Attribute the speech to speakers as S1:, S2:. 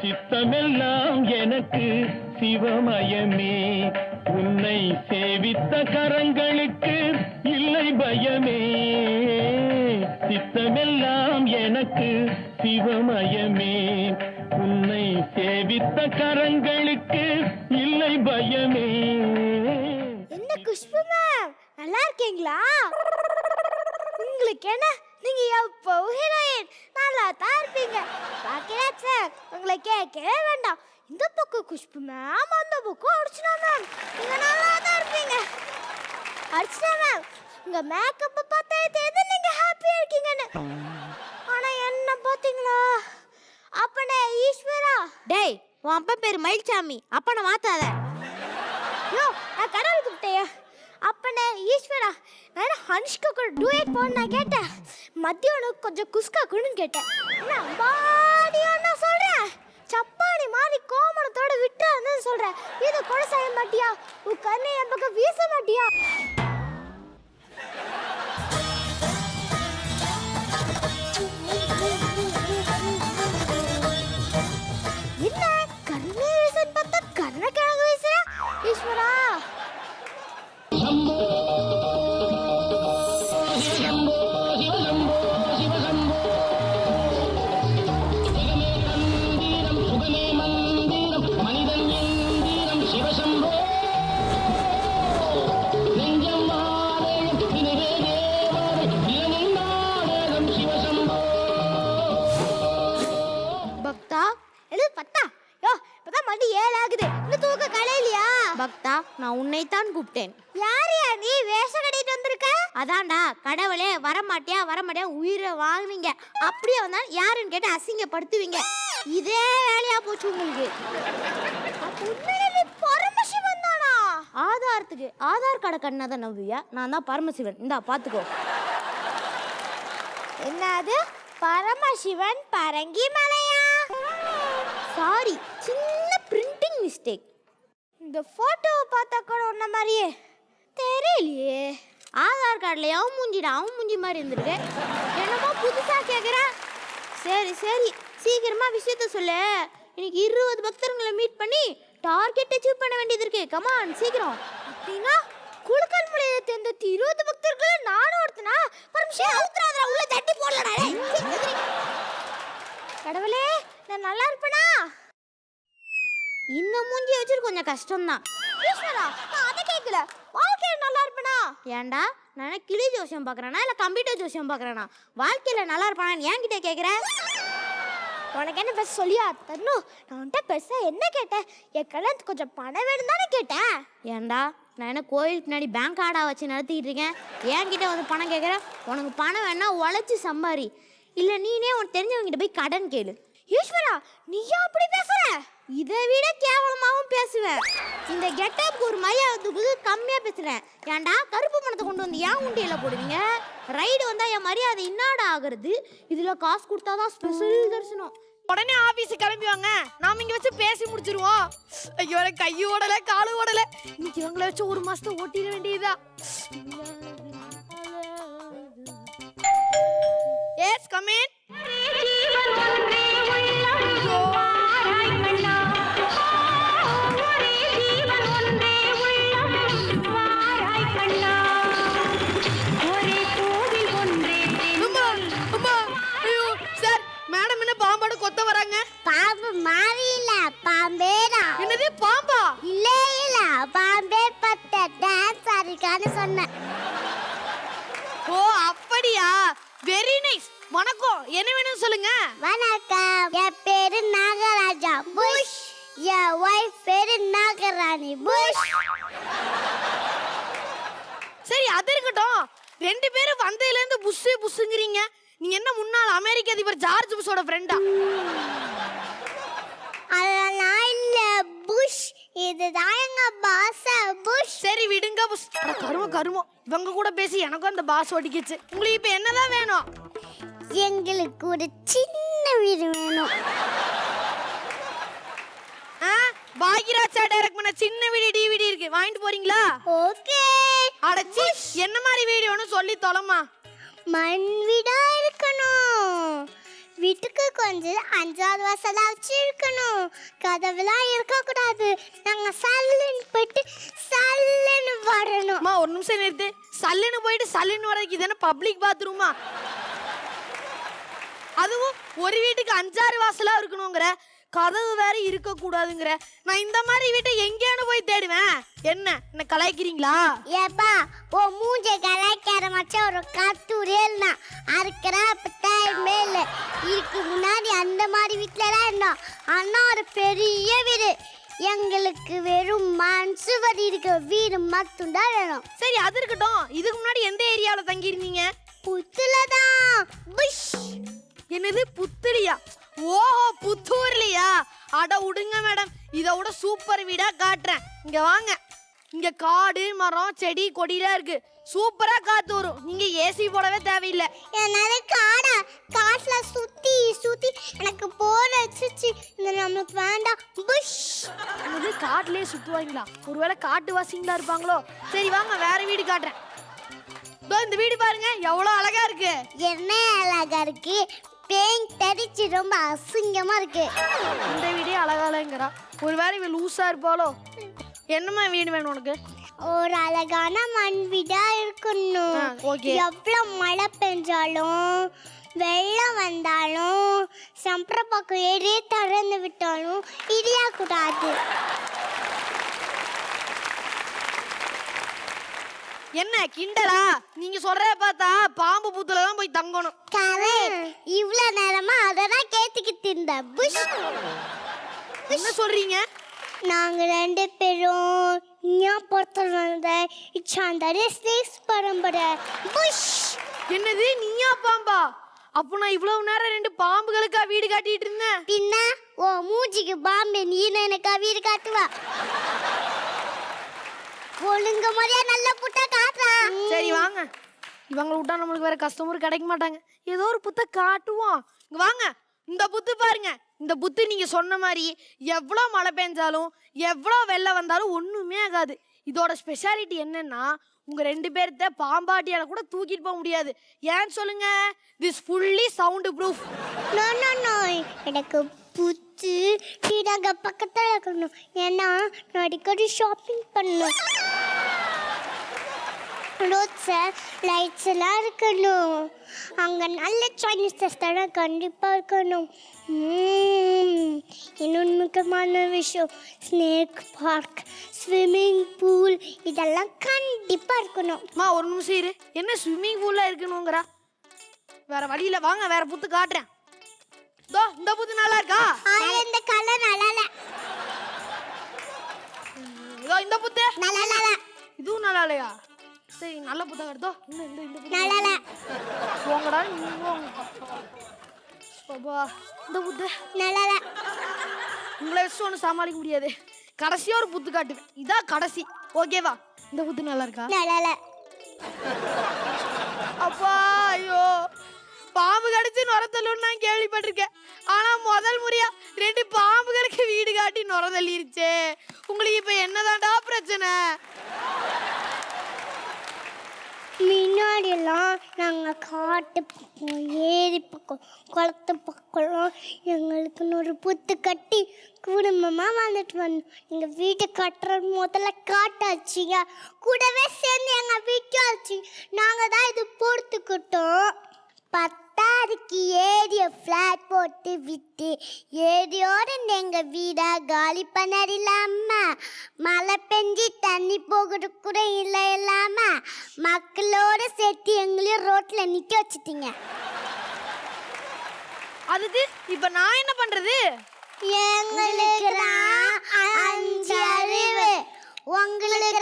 S1: சித்தமெல்லாம் எனக்கு சிவமயமே, உன்னை சேவித்த கரங்களுக்கு இல்லை பயமே. சித்தமெல்லாம் எனக்கு சிவமயமே, உன்னை சேவித்த கரங்களுக்கு இல்லை பயமே.
S2: என்ன குஷ்பு மேம், நல்லா இருக்கீங்களா? உங்களுக்கு என்ன, நீங்க எப்போ ஹீரோயின், நல்லா தான் இருப்பீங்க. பாக்கியராஜ் சார், உங்களை கேட்கவே வேண்டாம். இந்த பக்கம் குஷ்பு மேம், அந்த பக்கம் அர்ச்சனா மேம், நீங்க நல்லா தான் இருப்பீங்க. அர்ச்சனா மேம், உங்க மேக்கப்பை பார்த்தே தெரியுது நீங்க ஹாப்பியா இருக்கீங்கன்னு. ஆனா என்ன பாத்தீங்களா, அப்பனே ஈஸ்வரா.
S3: டேய், உன் அப்பா பேர் மயில்சாமி, அப்பனை மாத்தாத.
S2: யோ, நான் கடவுள் கூப்பிட்டேன். அப்பனே ஈஸ்வரா, நான் ஹனுஷ்கா கூட டூயட் போன்னு நான் கேட்டேன். மத்தியானம் கொஞ்சம் குஸ்கா கொடுன்னு கேட்டேன். என்ன அம்பாடியா நான் சொல்றேன், சப்பாடி மாதிரி கோமணத்தோட விட்டுறான்னு சொல்றேன். இது கூட செய்ய மாட்டியா? உன் கண்ணை என் பக்கம் வீச மாட்டியா? என்ன கண்ணை வீசன்னு பார்த்தா கண்ணை கிழங்கு வீசுற ஈஸ்வரா.
S3: பக்தா,
S2: எழுது பத்தா. யோ, இப்பதான் மணி 7 ஆகுது, இன்னும் தூக்க கலையிலையா?
S3: பக்தா, நான் உன்னைத்தான் கூப்பிட்டேன்.
S2: யாரையா நீ வேஷம் கட்டிட்டு வந்திருக்க?
S3: அதான்டா, கடவுளே வரமாட்டியா வரமாட்டியா உயிரை வாங்குவீங்க. அப்படியே வந்தா யாருன்னு கேட்டு அசிங்கப்படுத்துவீங்க. இதே வேலையா போச்சு உங்களுக்கு.
S2: உண்மையிலே பரமசிவன் தானா?
S3: ஆதாரத்துக்கு ஆதார் கார்டை கண்ணாதான் நவ்வியா, நான் தான் பரமசிவன். இந்தா பாத்துக்கோ.
S2: என்னது பரமசிவன் பரங்கி மலையா?
S3: சாரி, சின்ன பிரிண்டிங் மிஸ்டேக்.
S2: இந்த போட்டோவை பார்த்தா கூட உன்ன மாதிரியே தெரியலையே.
S3: ஆதார் கார்டில் அவன் மூஞ்சிடா, அவன் மூஞ்சி மாதிரி இருந்திருக்கு. என்னமோ புதுசா கேட்குற. சரி சரி, சீக்கிரமா விஷயத்த சொல்லு. இன்னைக்கு 20 பக்தர்களை மீட் பண்ணி டார்கெட் அச்சீவ் பண்ண வேண்டியது இருக்கு. கமான் சீக்கிரம்.
S2: அப்படின்னா குளுக்கல் முளையில தேர்ந்த 20 பக்தர்கள் நானும் ஒருத்தனா? பரமசிவன் அவுத்ராதரா, உள்ள தட்டி போடலடா. கடவுளே, நான் நல்லா இருப்பேனா?
S3: இந்த மூஞ்சி வச்சுட்டு கொஞ்சம் கஷ்டம்தான்.
S2: ஈஸ்வரா, நான் அதை கேட்கல. வாழ்க்கையில நல்லா இருப்பேனா?
S3: ஏன்டா, நான் கிளி ஜோசியம் பார்க்குறேனா இல்லை கம்ப்யூட்டர் ஜோசியம் பார்க்குறேனா? வாழ்க்கையில் நல்லா இருப்பானான்னு என்கிட்ட கேட்குற?
S2: உனக்கு என்ன பெருசு சொல்லியா தரணும்? நான் உன்கிட்ட பெருசா என்ன கேட்டேன்? என் கல்யாணத்துக்கு கொஞ்சம் பணம் வேணும் தானே கேட்டேன்.
S3: ஏன்டா, நான் என்ன கோயிலுக்கு பின்னாடி பேங்க் கார்டாக வச்சு நடத்திக்கிட்டு இருக்கேன்? என்கிட்ட வந்து பணம் கேட்குற? உனக்கு பணம் வேணா உழைச்சி சம்பாரி, இல்லை நீனே உனக்கு தெரிஞ்சவங்ககிட்ட போய் கடன் கேளு.
S2: ஈஸ்வரா, நீயா அப்படி பேசுற?
S3: இதை விட கேவலமாகவும் பேசுவேன். இந்த கெட்டப்புக்கு ஒரு மரியாதைக்கு கம்மியாக பேசுகிறேன். ஏன்டா, கருப்பு பணத்தை கொண்டு வந்து ஏன் உண்டியில் போடுவீங்க? ரைடு வந்தால் என் மரியாதை இன்னாட ஆகுறது. இதில் காசு கொடுத்தாதான் ஸ்பெஷல் தரிசனம்.
S4: உடனே ஆபீஸ் கிளம்பி வாங்க, நாம இங்க வச்சு பேசி முடிச்சிருவோம். ஐயோ, எனக்கு கை ஓடல காலு ஓடல. இன்னைக்கு இவங்களை வச்சு 1 மாசத்தை ஓட்டிட வேண்டியதா. S, come in. மேடம் என்ன பாம்பாடு கொத்த வராங்க?
S2: பாம்பு மாறி இல்ல, பாம்பேடா.
S4: என்னது பாம்பா?
S2: இல்ல இல்ல, பாம்பே பட்ட டான்ஸ் ஆடிக்கான்னு சொன்னேன்.
S4: ஓ அப்படியா, வெரி நைஸ். வணக்கம், என்ன வேணும் சொல்லுங்க.
S2: வணக்கம், என் பேரு நாகராஜா புஷ். என் வைஃப் பேரு நாகராணி புஷ்.
S4: சரி, அது இருக்கட்டும். 2 பேரும் வந்ததுல இருந்து புஷ் புஷ்ங்கறீங்க. நீங்க என்ன முன்னாள் அமெரிக்க அதிபர் ஜார்ஜ் புஷோட ஃப்ரெண்டா?
S2: அதெல்லாம் இல்ல புஷ், இதுதான் எங்க பாஸ் புஷ்.
S4: சரி விடுங்க புஷ். கருமம் இவங்க கூட பேசி எனக்கும் அந்த பாஸ் ஒட்டிக்கிச்சு. உங்களுக்கு இப்ப என்னதான் வேணும்?
S2: எங்களுக்கு ஒரு சின்ன வீடு வேணும்.
S4: பாகிராஜா டைரக்ட் பண்ண சின்ன வீடியோ டிவிடி இருக்கு, வாங்கிட்டு போறீங்களா?
S2: ஓகே.
S4: அடச்சி, என்ன மாதிரி வீடியோன்னு சொல்லி தொலைமா.
S2: மண் வீடா இருக்கணும், வீட்டுக்கு கொஞ்சம் 5வது வாசலாச்சு இருக்கணும். கதவுலாம் இருக்கக்கூடாது. நாங்க சல்லுன்னு போயிட்டு சல்லுன்னு வரணும்.
S4: அம்மா ஒரு நிமிஷம் நிறுத்து. சல்லுன்னு போயிட்டு சல்லுன்னு வரதுக்கு இதானே பப்ளிக் பாத்ரூமா? அதுவும் ஒரு வீட்டுக்கு 5-6 வாசலா இருக்கணுங்கிற, கதவு வேற இருக்க கூடாதுங்கிற. நான் இந்த மாதிரி வீட்டை எங்கேயானு போய் தேடுவேன். என்ன கலாய்க்கிறீங்களா?
S2: ஏப்பா ஓ மூஞ்ச கலாய்க்கார மச்சான் ஒரு கத்தூரே இல்லைனா அறுக்கிற டைமே இல்லை. இதுக்கு முன்னாடி அந்த மாதிரி வீட்டிலலாம் இருந்தோம். ஆனால் ஒரு பெரிய வீடு. எங்களுக்கு வெறும் மனசு வரி இருக்க வீடு மட்டும்தான் வேணும்.
S4: சரி அது இருக்கட்டும். இதுக்கு முன்னாடி எந்த ஏரியாவில் தங்கியிருந்தீங்க?
S2: புத்துலதான். புஷ்.
S4: என்னது புத்துலியா? ஓஹோ புத்தூர்லையா? அட விடுங்க மேடம், இதை விட சூப்பர் வீடா காட்டுறேன். இங்க வாங்க. இங்க காடு மரம் செடி கொடிலாம் இருக்கு. சூப்பரா காத்து வரும். நீங்க ஏசி போடவே தேவையில்லை.
S2: என்னால காட்டுல சுத்தி சுத்தி எனக்கு போர் அடிச்சிச்சு. இந்த நமக்கு வேண்டாம். புஷ்.
S4: இது காட்டுலயே சுத்துவாங்களா? ஒருவேளை காட்டுவாசிங்களா இருப்பாங்களோ? சரி வாங்க வேற வீடு காட்டுறேன். இந்த வீடு பாருங்க எவ்வளவு அழகா இருக்கு.
S2: என்ன அழகா இருக்கு? பெயிண்ட் அடிச்சு ரொம்ப அசிங்கமா இருக்கு.
S4: இந்த வீடே அழகாலங்கிறா. ஒருவேளை இவ லூசா இருப்பாளோ? என்னம்மா வீடு வேணும் உனக்கு?
S2: ஒரு அழகான மண் வீடா இருக்கணும்.
S4: ஓகே.
S2: எவ்வளவு மழை பெஞ்சாலும் வெள்ளம் வந்தாலும் சம்பர பக்கம் ஏறி திறந்து விட்டாலும் இடியா கூடாது.
S4: என்ன கிண்டலா? நீங்க சொல்றத பார்த்தா பாம்பு புத்துல தான் போய் தங்கணும்.
S2: இவ்வளவு நேரமா அதெல்லாம் கேட்டுக்கிட்டு இருந்த. புஷ்.
S4: என்ன சொல்றீங்க?
S2: நாங்க 2 பேரும் ஞாபகத்தில் வந்த இச்சாந்தாரி ஸ்னேக்ஸ் பரம்பரை. புஷ்.
S4: என்னது நீயா பாம்பா? அப்போ நான் இவ்வளவு நேரம் 2 பாம்புகளுக்கா வீடு காட்டிட்டு இருந்தேன்.
S2: பின்ன ஓ மூஞ்சிக்கு பாம்பு நீ எனக்கா வீடு காட்டுவா? ஒழுங்க மாதிரியா நல்ல புட்டா காட்டுறா.
S4: சரி வாங்க. இவங்களை விட்டா நம்மளுக்கு வேற கஸ்டமர் கிடைக்க மாட்டாங்க. ஏதோ ஒரு புத்தை காட்டுவோம். இங்க வாங்க. இந்த புத்து பாருங்க. இந்த புத்து நீங்க சொன்ன மாதிரி எவ்வளோ மழை பெஞ்சாலும் எவ்வளோ வெள்ளம் வந்தாலும் ஒண்ணுமே ஆகாது. இதோட ஸ்பெஷாலிட்டி என்னன்னா உங்க 2 பேர்த்த பாம்பாட்டியால கூட தூக்கிட்டு போக முடியாது. ஏன்னு சொல்லுங்க? This fully sound proof.
S2: No no no எனக்கு புத்து வீடாங்க பக்கத்தில் இருக்கணும். ஏன்னா நான் அடிக்கடி ஷாப்பிங் பண்ணணும். லைட்ஸ் எல்லாம் இருக்கணும். அங்கே நல்ல சைனீஸ் ரெஸ்டாரண்ட் கண்டிப்பாக இருக்கணும். இன்னொன்று முக்கியமான விஷயம் ஸ்னேக் பார்க் ஸ்விம்மிங் பூல் இதெல்லாம் கண்டிப்பாக இருக்கணும்.
S4: ஒரு நிமிஷம் இரு. என்ன ஸ்விம்மிங் பூல்லாம் இருக்கணுங்கிறா? வேற வழியில வாங்க வேற புத்து காட்டுறேன். இந்த புத்து நல்லா இருக்கா?
S2: இந்த கலர் நல்லா இல்ல.
S4: இந்த புத்து
S2: நல்லா இல்ல.
S4: இதுவும் நல்லா இல்லையா? சரி நல்ல புத்தகம் எடுத்தோ. இந்த புத்து
S2: நல்லா இல்ல.
S4: போங்கடா பாபா. இந்த புத்து
S2: நல்லா இல்ல.
S4: உங்களை வச்சு ஒன்றும் சமாளிக்க முடியாது. கடைசியா ஒரு புத்து காட்டுவேன். இதான் கடைசி. ஓகேவா? இந்த புத்து நல்லா இருக்கா?
S2: நல்லா இல்ல.
S4: அப்பா ஐயோ பாம்பு கடிச்சு நுரத்தல்லுன்னு நான் கேள்விப்பட்டிருக்கேன். ஆனா முதல் முறையா 2 பாம்புகளுக்கு வீடு காட்டி நுரதள்ளிருச்சே. உங்களுக்கு இப்ப என்னதான்டா பிரச்சனை?
S2: முன்னாடியெல்லாம் நாங்கள் காட்டு பக்கம் ஏரி பக்கம் குளத்து பக்கம்லாம் எங்களுக்குன்னு ஒரு புத்து கட்டி குடும்பமாக வந்துட்டு வந்தோம். எங்கள் வீட்டை கட்டுற முதல்ல காட்டாச்சுங்க. கூடவே சேர்ந்து எங்கள் வீட்டும் ஆச்சு. நாங்கள் தான் இது பொறுத்துக்கிட்டோம். 10க்கு ஏரியை ஃப்ளாட் போட்டு விட்டு ஏரியோட எங்கள் வீடை காலி பண்ணார் இல்லாமல் மழை பெஞ்சு தண்ணி போகிறது கூட இல்லை இல்லாமல் மக்களோட சேர்த்து எங்களையும் ரோட்டில் நிற்க வச்சுட்டீங்க.
S4: அதுக்கு இப்போ நான் என்ன பண்ணுறது?
S2: எங்களுக்கு 5 அறிவு, உங்களுக்கு